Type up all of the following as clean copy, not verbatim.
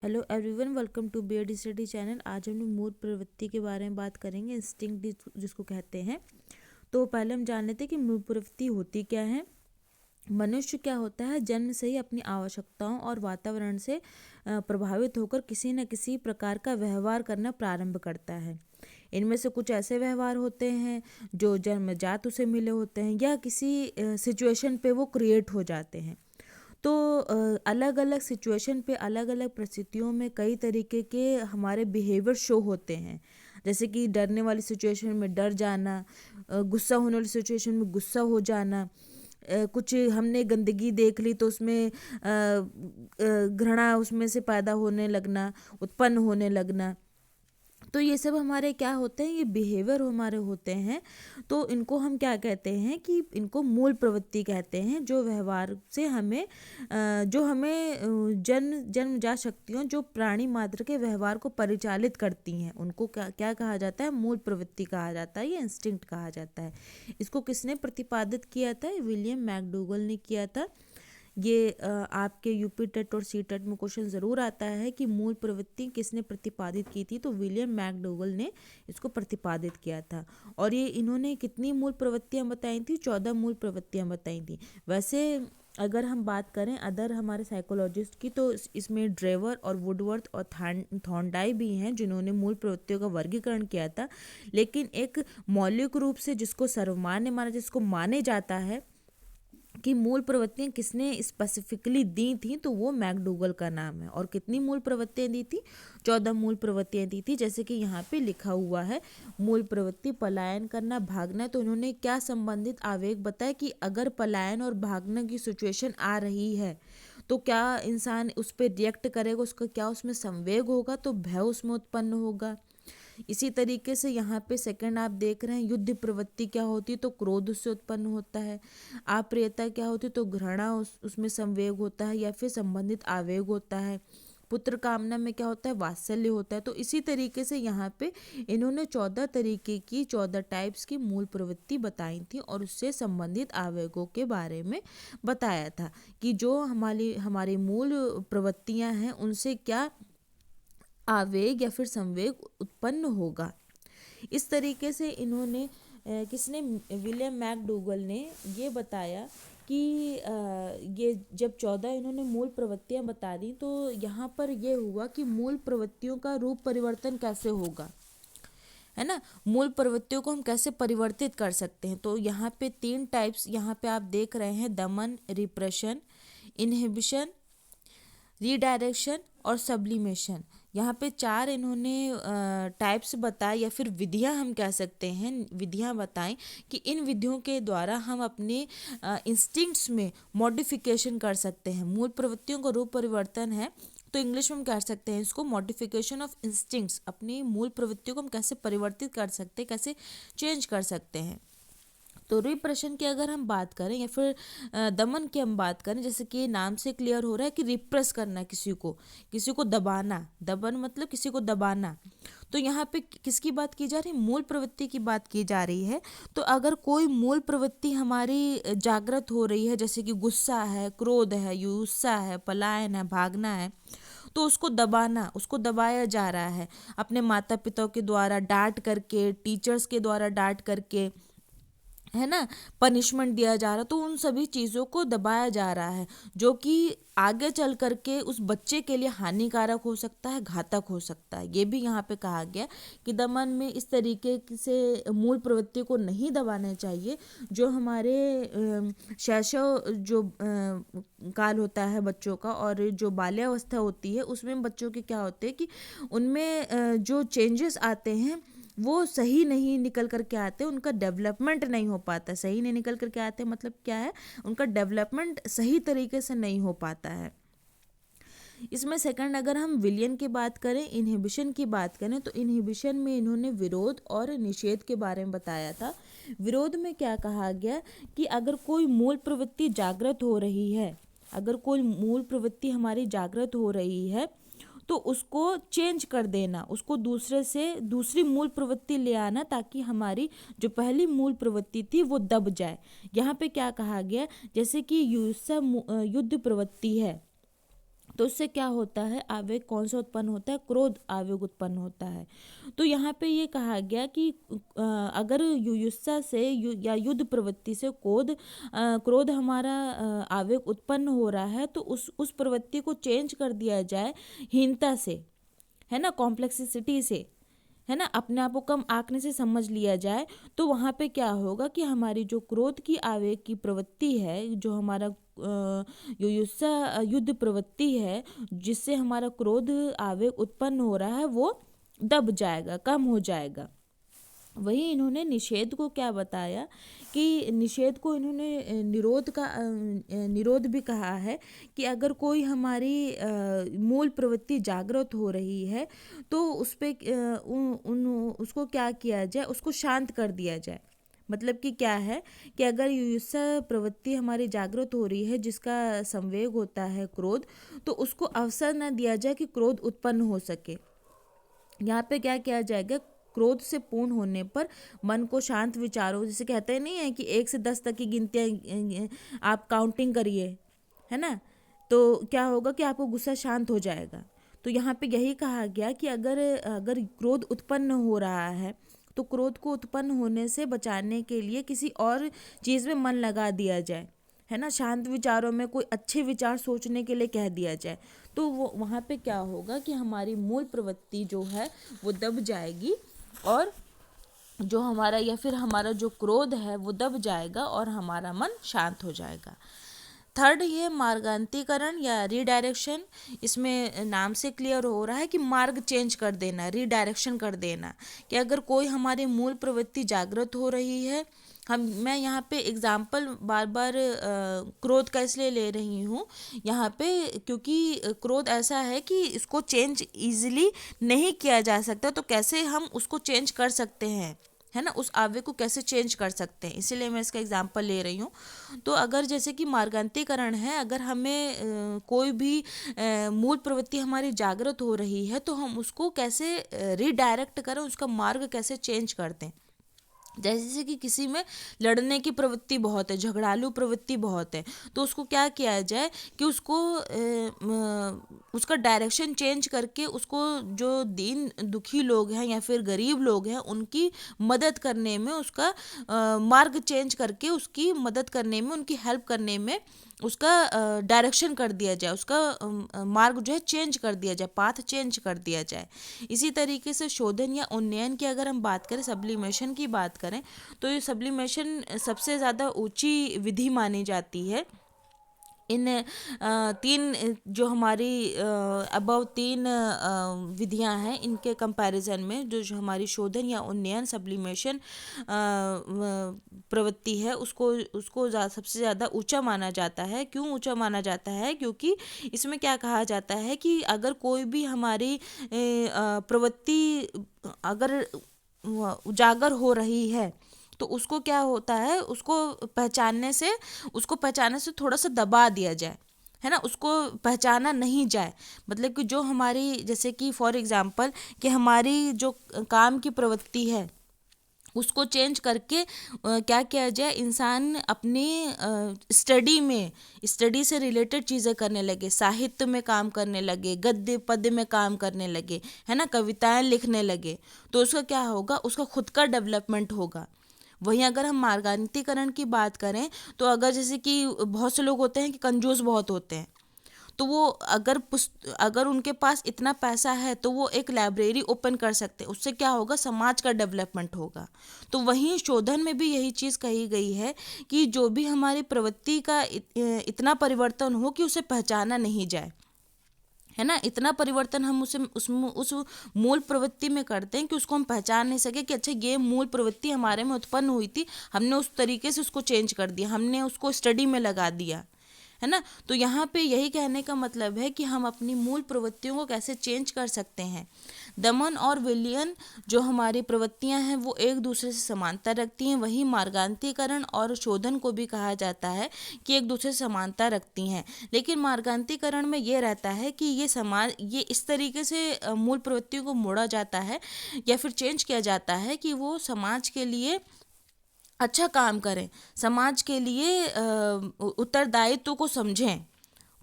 Hello everyone, welcome to BEd study channel. आज हम लोग मूल प्रवृत्ति के बारे में बात करेंगे, इंस्टिंक्ट जिसको कहते हैं। तो पहले हम जान लेते हैं कि मूल प्रवृत्ति होती क्या है। मनुष्य क्या होता है, जन्म से ही अपनी आवश्यकताओं और वातावरण से प्रभावित होकर किसी न किसी प्रकार का व्यवहार करना प्रारंभ करता है। इनमें से कुछ ऐसे व्यवहार होते हैं जो जन्मजात उसे मिले होते हैं या किसी सिचुएशन पे वो क्रिएट हो जाते हैं। तो अलग अलग सिचुएशन पे, अलग अलग परिस्थितियों में कई तरीके के हमारे बिहेवियर शो होते हैं। जैसे कि डरने वाली सिचुएशन में डर जाना, गुस्सा होने वाली सिचुएशन में गुस्सा हो जाना, कुछ हमने गंदगी देख ली तो उसमें घृणा उसमें से पैदा होने लगना, उत्पन्न होने लगना। तो ये सब हमारे क्या होते हैं, ये बिहेवियर हमारे होते हैं। तो इनको हम क्या कहते हैं कि इनको मूल प्रवृत्ति कहते हैं, जो व्यवहार से हमें जो हमें जन्मजात शक्तियों जो प्राणी मात्र के व्यवहार को परिचालित करती हैं, उनको क्या क्या कहा जाता है, मूल प्रवृत्ति कहा जाता है या इंस्टिंक्ट कहा जाता है। इसको किसने प्रतिपादित किया था? विलियम मैकडूगल ने किया था। ये आपके यूपी टेट और सी टेट में क्वेश्चन ज़रूर आता है कि मूल प्रवृत्ति किसने प्रतिपादित की थी। तो विलियम मैकडूगल ने इसको प्रतिपादित किया था। और ये इन्होंने कितनी मूल प्रवृत्तियां बताई थी? 14 मूल प्रवृत्तियां बताई थी। वैसे अगर हम बात करें अदर हमारे साइकोलॉजिस्ट की, तो इसमें ड्रेवर और वुडवर्थ और थॉर्नडाई भी हैं जिन्होंने मूल प्रवृत्तियों का वर्गीकरण किया था। लेकिन एक मौलिक रूप से जिसको सर्वमान्य माना, जिसको माने जाता है कि मूल प्रवृत्तियां किसने स्पेसिफिकली दी थी, तो वो मैकडूगल का नाम है। और कितनी मूल प्रवृत्तियां दी थी? 14 मूल प्रवृत्तियां दी थी। जैसे कि यहाँ पे लिखा हुआ है, मूल प्रवृत्ति पलायन करना, भागना। तो इन्होंने क्या संबंधित आवेग बताया कि अगर पलायन और भागने की सिचुएशन आ रही है तो क्या इंसान उस पर रिएक्ट करेगा, उसका क्या उसमें संवेग होगा, तो भय उसमें उत्पन्न होगा। इसी तरीके से यहाँ पे सेकंड आप देख रहे हैं, युद्ध प्रवृत्ति क्या होती है, तो क्रोध उससे उत्पन्न होता है। अप्रियता क्या होती है, तो घृणा उसमें संवेग होता है या फिर संबंधित आवेग होता है। पुत्र कामना में क्या होता है, वात्सल्य होता है। तो इसी तरीके से यहाँ पे इन्होंने 14 तरीके की, 14 टाइप्स की मूल प्रवृत्ति बताई थी और उससे संबंधित आवेगों के बारे में बताया था कि जो हमारी हमारी मूल प्रवृत्तियाँ हैं उनसे क्या आवेग या फिर संवेग उत्पन्न होगा। इस तरीके से इन्होंने किसने, विलियम मैकडूगल ने ये बताया कि ये जब 14 इन्होंने मूल प्रवृत्तियां बता दी, तो यहाँ पर ये हुआ कि मूल प्रवृत्तियों का रूप परिवर्तन कैसे होगा, है ना। मूल प्रवृत्तियों को हम कैसे परिवर्तित कर सकते हैं। तो यहाँ पे 3 टाइप्स यहाँ पे आप देख रहे हैं, दमन, रिप्रेशन, इनहिबिशन, रीडायरेक्शन और सब्लिमेशन। यहाँ पे 4 इन्होंने टाइप्स बताए या फिर विधियाँ हम कह सकते हैं, विधियाँ बताएं कि इन विधियों के द्वारा हम अपने इंस्टिंक्ट्स में मॉडिफिकेशन कर सकते हैं। मूल प्रवृत्तियों का रूप परिवर्तन है, तो इंग्लिश में हम कह सकते हैं इसको मॉडिफिकेशन ऑफ इंस्टिंक्ट्स। अपनी मूल प्रवृत्तियों को हम कैसे परिवर्तित कर सकते हैं, कैसे चेंज कर सकते हैं। तो रिप्रेशन की अगर हम बात करें या फिर दमन की हम बात करें, जैसे कि नाम से क्लियर हो रहा है कि रिप्रेस करना, किसी को दबाना। दमन मतलब किसी को दबाना। तो यहाँ पे किसकी बात की जा रही है? मूल प्रवृत्ति की बात की जा रही है। तो अगर कोई मूल प्रवृत्ति हमारी जागृत हो रही है, जैसे कि गुस्सा है, क्रोध है, युत्सा है, पलायन है, भागना है, तो उसको दबाना, उसको दबाया जा रहा है अपने माता पिता के द्वारा डांट करके, टीचर्स के द्वारा डांट करके, है ना, पनिशमेंट दिया जा रहा। तो उन सभी चीज़ों को दबाया जा रहा है, जो कि आगे चल करके उस बच्चे के लिए हानिकारक हो सकता है, घातक हो सकता है। ये भी यहाँ पे कहा गया कि दमन में इस तरीके से मूल प्रवृत्ति को नहीं दबाना चाहिए। जो हमारे शैशव जो काल होता है बच्चों का, और जो बाल्यावस्था होती है, उसमें बच्चों के क्या होते हैं कि उनमें जो चेंजेस आते हैं वो सही नहीं निकल कर के आते, उनका डेवलपमेंट नहीं हो पाता। सही नहीं निकल कर के आते मतलब क्या है, उनका डेवलपमेंट सही तरीके से नहीं हो पाता है। इसमें सेकंड अगर हम विलियन की बात करें, इनहिबिशन की बात करें, तो इनहिबिशन में इन्होंने विरोध और निषेध के बारे में बताया था। विरोध में क्या कहा गया कि अगर कोई मूल प्रवृत्ति जागृत हो रही है, अगर कोई मूल प्रवृत्ति हमारी जागृत हो रही है, तो उसको चेंज कर देना, उसको दूसरे से दूसरी मूल प्रवृत्ति ले आना, ताकि हमारी जो पहली मूल प्रवृत्ति थी वो दब जाए। यहाँ पे क्या कहा गया, जैसे कि युद्ध प्रवृत्ति है, तो उससे क्या होता है, आवेग कौन सा उत्पन्न होता है, क्रोध आवेग उत्पन्न होता है। तो यहाँ पे ये कहा गया कि अगर युयुत्सा से या युद्ध प्रवृत्ति से क्रोध हमारा आवेग उत्पन्न हो रहा है, तो उस प्रवृत्ति को चेंज कर दिया जाए हीनता से, है ना, कॉम्प्लेक्सिटी से, है ना, अपने आप को कम आंकने से समझ लिया जाए, तो वहाँ पे क्या होगा कि हमारी जो क्रोध की आवेग की प्रवृत्ति है, जो हमारा युयुत्सा युद्ध प्रवृत्ति है, जिससे हमारा क्रोध आवेग उत्पन्न हो रहा है, वो दब जाएगा, कम हो जाएगा। वही इन्होंने निषेध को क्या बताया कि निषेध को इन्होंने निरोध भी कहा है कि अगर कोई हमारी मूल प्रवृत्ति जागृत हो रही है तो उस पे उसको क्या किया जाए, उसको शांत कर दिया जाए। मतलब कि क्या है कि अगर युयुत्सा प्रवृत्ति हमारी जागृत हो रही है, जिसका संवेग होता है क्रोध, तो उसको अवसर न दिया जाए कि क्रोध उत्पन्न हो सके। यहाँ पे क्या किया जाएगा, क्रोध से पूर्ण होने पर मन को शांत विचारों, जैसे कहते नहीं है कि 1 से 10 तक की गिनतियाँ आप काउंटिंग करिए, है ना, तो क्या होगा कि आपको गुस्सा शांत हो जाएगा। तो यहाँ पे यही कहा गया कि अगर क्रोध उत्पन्न हो रहा है तो क्रोध को उत्पन्न होने से बचाने के लिए किसी और चीज़ में मन लगा दिया जाए, है ना, शांत विचारों में कोई अच्छे विचार सोचने के लिए कह दिया जाए। तो वो वहाँ पे क्या होगा कि हमारी मूल प्रवृत्ति जो है वो दब जाएगी, और जो हमारा या फिर हमारा जो क्रोध है वो दब जाएगा और हमारा मन शांत हो जाएगा। थर्ड, ये मार्गांतरीकरण या रीडायरेक्शन। इसमें नाम से क्लियर हो रहा है कि मार्ग चेंज कर देना, रीडायरेक्शन कर देना, कि अगर कोई हमारी मूल प्रवृत्ति जागृत हो रही है, मैं यहाँ पे एग्जाम्पल बार बार क्रोध का इसलिए ले रही हूँ यहाँ पे, क्योंकि क्रोध ऐसा है कि इसको चेंज इजीली नहीं किया जा सकता, तो कैसे हम उसको चेंज कर सकते हैं, है ना, उस आवेग को कैसे चेंज कर सकते हैं, इसीलिए मैं इसका एग्जांपल ले रही हूँ। तो अगर जैसे कि मार्गांतरीकरण है, अगर हमें कोई भी मूल प्रवृत्ति हमारी जागृत हो रही है, तो हम उसको कैसे रीडायरेक्ट करें, उसका मार्ग कैसे चेंज कर दें। जैसे कि किसी में लड़ने की प्रवृत्ति बहुत है, झगड़ालू प्रवृत्ति बहुत है, तो उसको क्या किया जाए कि उसको उसका डायरेक्शन चेंज करके उसको जो दीन दुखी लोग हैं या फिर गरीब लोग हैं उनकी मदद करने में, उसका मार्ग चेंज करके उसकी मदद करने में, उनकी हेल्प करने में उसका डायरेक्शन कर दिया जाए, उसका मार्ग जो है चेंज कर दिया जाए, पाथ चेंज कर दिया जाए। इसी तरीके से शोधन या उन्नयन की अगर हम बात करें, सब्लिमेशन की बात करें, तो ये सब्लिमेशन सबसे ज़्यादा ऊंची विधि मानी जाती है। इन तीन जो हमारी अबव 3 विधियां हैं, इनके कंपैरिजन में जो हमारी शोधन या उन्नयन सब्लिमेशन प्रवृत्ति है, उसको सबसे ज़्यादा ऊंचा माना जाता है। क्यों ऊंचा माना जाता है? क्योंकि इसमें क्या कहा जाता है कि अगर कोई भी हमारी प्रवृत्ति अगर उजागर हो रही है, तो उसको क्या होता है, उसको पहचानने से थोड़ा सा दबा दिया जाए, है ना, उसको पहचाना नहीं जाए। मतलब कि जो हमारी, जैसे कि फॉर एग्जांपल कि हमारी जो काम की प्रवृत्ति है उसको चेंज करके क्या किया जाए, इंसान अपनी स्टडी से रिलेटेड चीज़ें करने लगे, साहित्य में काम करने लगे, गद्य पद्य में काम करने लगे, है ना, कविताएं लिखने लगे, तो उसका क्या होगा, उसका खुद का डेवलपमेंट होगा। वहीं अगर हम मार्गांतरीकरण की बात करें, तो अगर जैसे कि बहुत से लोग होते हैं कि कंजूस बहुत होते हैं, तो वो अगर उनके पास इतना पैसा है तो वो एक लाइब्रेरी ओपन कर सकते हैं, उससे क्या होगा, समाज का डेवलपमेंट होगा। तो वहीं शोधन में भी यही चीज़ कही गई है कि जो भी हमारी प्रवृत्ति का इतना परिवर्तन हो कि उसे पहचाना नहीं जाए, है ना, इतना परिवर्तन हम उस मूल प्रवृत्ति में करते हैं कि उसको हम पहचान नहीं सके कि अच्छा ये मूल प्रवृत्ति हमारे में उत्पन्न हुई थी, हमने उस तरीके से उसको चेंज कर दिया, हमने उसको स्टडी में लगा दिया, है ना। तो यहाँ पे यही कहने का मतलब है कि हम अपनी मूल प्रवृत्तियों को कैसे चेंज कर सकते हैं। दमन और विलयन जो हमारी प्रवृत्तियां हैं वो एक दूसरे से समानता रखती हैं, वहीं मार्गांतरीकरण और शोधन को भी कहा जाता है कि एक दूसरे से समानता रखती हैं। लेकिन मार्गांतरीकरण में ये रहता है कि ये इस तरीके से मूल प्रवृत्तियों को मोड़ा जाता है या फिर चेंज किया जाता है कि वो समाज के लिए अच्छा काम करें, समाज के लिए उत्तरदायित्व को समझें,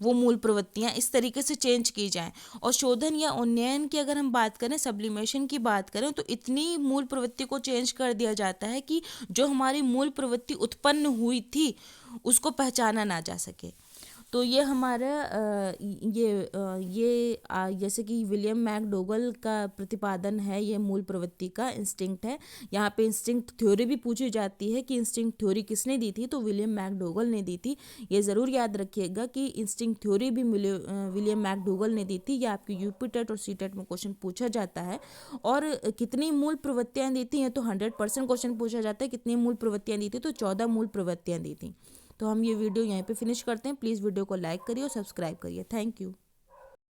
वो मूल प्रवृत्तियाँ इस तरीके से चेंज की जाएं। और शोधन या उन्नयन की अगर हम बात करें, सब्लिमेशन की बात करें, तो इतनी मूल प्रवृत्ति को चेंज कर दिया जाता है कि जो हमारी मूल प्रवृत्ति उत्पन्न हुई थी उसको पहचाना ना जा सके। तो ये हमारा जैसे कि विलियम मैकडोगल का प्रतिपादन है, ये मूल प्रवृत्ति का इंस्टिंक्ट है। यहाँ पे इंस्टिंक्ट थ्योरी भी पूछी जाती है कि इंस्टिंक्ट थ्योरी किसने दी थी, तो विलियम मैकडोगल ने दी थी। ये ज़रूर याद रखिएगा कि इंस्टिंक्ट थ्योरी भी विलियम मैकडोगल ने दी थी। ये आपके यूपी टेट और सी टेट में क्वेश्चन पूछा जाता है। और कितनी मूल प्रवृत्तियाँ दी थी, ये तो 100% क्वेश्चन पूछा जाता है। कितनी मूल प्रवृत्तियाँ दी थी, तो 14 मूल प्रवृत्तियाँ दी थी। तो हम ये वीडियो यहीं पे फिनिश करते हैं। प्लीज़ वीडियो को लाइक करिए और सब्सक्राइब करिए। Thank you.